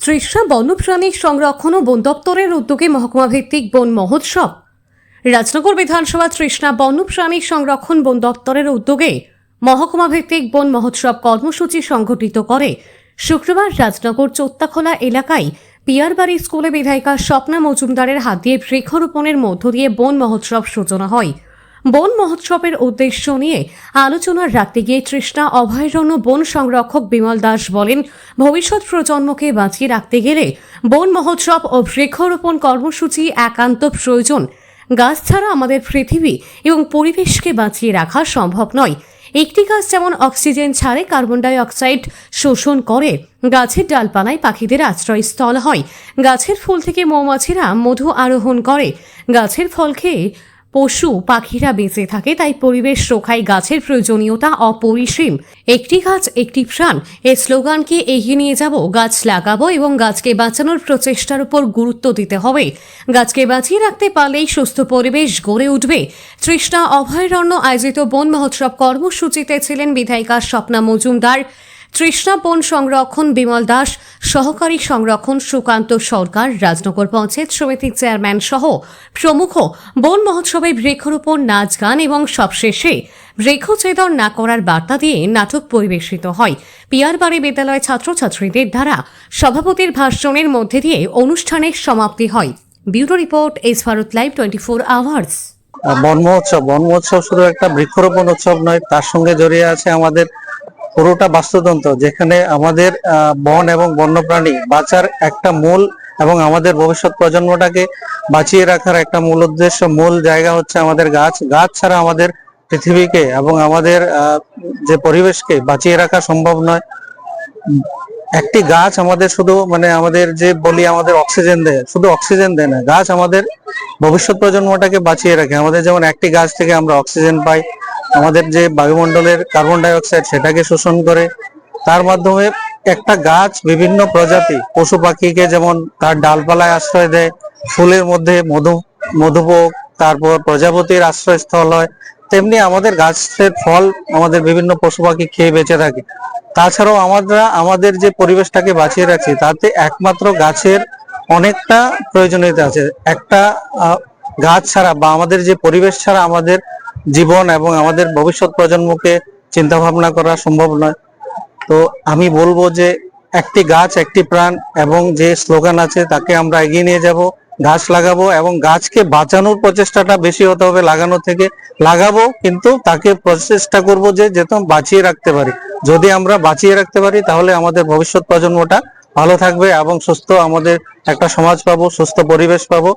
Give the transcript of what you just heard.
তৃষ্ণা বন্যপ্রাণী সংরক্ষণ ও বন দপ্তরের উদ্যোগে মহকুমা ভিত্তিক বন মহোৎসব। রাজনগর বিধানসভা তৃষ্ণা বন্যপ্রাণী সংরক্ষণ বন দপ্তরের উদ্যোগে মহকুমা ভিত্তিক বন মহোৎসব কর্মসূচি সংগঠিত করে শুক্রবার রাজনগর চোত্তাখোলা এলাকায় পিয়ারবাড়ি স্কুলে বিধায়িকা স্বপ্না মজুমদারের হাত দিয়ে বৃক্ষরোপণের মধ্য দিয়ে বন মহোৎসব সূচনা হয়। বন মহোৎসবের উদ্দেশ্য নিয়ে আলোচনা রাখতে গিয়ে তৃষ্ণা অভয়ারণ্য বন সংরক্ষক বিমল দাস বলেন, ভবিষ্যৎ প্রজন্মকে বাঁচিয়ে রাখতে গেলে বন মহোৎসব ও বৃক্ষরোপণ কর্মসূচি একান্ত প্রয়োজন। গাছ ছাড়া আমাদের পৃথিবী এবং পরিবেশকে বাঁচিয়ে রাখা সম্ভব নয়। একটি গাছ যেমন অক্সিজেন ছাড়ে, কার্বন ডাই অক্সাইড শোষণ করে, গাছের ডালপালায় পাখিদের আশ্রয়স্থল হয়, গাছের ফুল থেকে মৌমাছিরা মধু আরোহণ করে, গাছের ফল খেয়ে পশু পাখিরা বেঁচে থাকে। তাই পরিবেশ রক্ষায় গাছের প্রয়োজনীয়তা অপরিসীম। একটি গাছ একটি প্রাণ এই স্লোগানকে এগিয়ে নিয়ে যাব। গাছ লাগাবো এবং গাছকে বাঁচানোর প্রচেষ্টার উপর গুরুত্ব দিতে হবে। গাছকে বাঁচিয়ে রাখতে পারলেই সুস্থ পরিবেশ গড়ে উঠবে। তৃষ্ণা অভয়ারণ্য আয়োজিত বন মহোৎসব কর্মসূচিতে ছিলেন বিধায়িকা স্বপ্না মজুমদার, তৃষ্ণা বন সংরক্ষণ বিমল দাস, সহকারী সংরক্ষণ সুকান্ত সরকার, রাজনগর পঞ্চায়েত সমিতির চেয়ারম্যান সহ প্রমুখ। বন মহোৎসবে বৃক্ষরোপণ, নাচ গান এবং সবশেষে বৃক্ষছেদন না করার বার্তা দিয়ে নাটক পরিবেশিত হয়। পিয়ারবাড়ি বিদ্যালয় ছাত্রছাত্রীদের দ্বারা সভাপতির ভাষণের মধ্যে দিয়ে অনুষ্ঠানের সমাপ্তি হয়। Bureau report, S Bharat live 24 hours. বন মহোৎসব শুধু একটা বৃক্ষরোপণ উৎসব নয়, তার সঙ্গে জড়িয়ে আছে আমাদের পুরোটা বাস্তুতন্ত্র, যেখানে আমাদের বন এবং বন্যপ্রাণী বাঁচার একটা মূল এবং আমাদের ভবিষ্যৎ প্রজন্মটাকে বাঁচিয়ে রাখার একটা মূল উদ্দেশ্য, মূল জায়গা হচ্ছে আমাদের গাছ। গাছ ছাড়া আমাদের পৃথিবীকে এবং আমাদের যে পরিবেশকে বাঁচিয়ে রাখা সম্ভব নয়। একটি গাছ আমাদের শুধু আমাদের যে বলি আমাদের অক্সিজেন দেয়, শুধু অক্সিজেন দেয় না, গাছ আমাদের ভবিষ্যৎ প্রজন্মটাকে বাঁচিয়ে রাখে। আমাদের যেমন একটি গাছ থেকে আমরা অক্সিজেন পাই, আমাদের যে বায়ুমণ্ডলের কার্বন ডাই অক্সাইড সেটাকে শোষণ করে। তার মাধ্যমে একটা গাছ বিভিন্ন প্রজাতি পশু পাখিকে যেমন তার ডালপালায় আশ্রয় দেয়, ফুলের মধ্যে মধুপোক, তারপর প্রজাপতির আশ্রয়স্থল হয়, তেমনি আমাদের গাছের ফল আমাদের বিভিন্ন পশু পাখি খেয়ে বেঁচে থাকে। তাছাড়াও আমরা আমাদের যে পরিবেশটাকে বাঁচিয়ে রাখছি, তাতে একমাত্র গাছের অনেকটা প্রয়োজনীয়তা আছে। একটা গাছ ছাড়া বা আমাদের যে পরিবেশ ছাড়া আমাদের জীবন এবং আমাদের ভবিষ্যৎ প্রজন্মকে চিন্তা ভাবনা করা সম্ভব নয়। তো আমি বলবো যে একটি গাছ একটি প্রাণ এবং যে স্লোগান আছে তাকে আমরা এগিয়ে নিয়ে যাব। গাছ লাগাবো এবং গাছকে বাঁচানোর প্রচেষ্টাটা বেশি হতে হবে লাগানোর থেকে। লাগাবো কিন্তু তাকে প্রচেষ্টা করবো যে যেন বাঁচিয়ে রাখতে পারি। যদি আমরা বাঁচিয়ে রাখতে পারি তাহলে আমাদের ভবিষ্যৎ প্রজন্মটা ভালো থাকবে এবং সুস্থ আমাদের একটা সমাজ পাবো, সুস্থ পরিবেশ পাবো।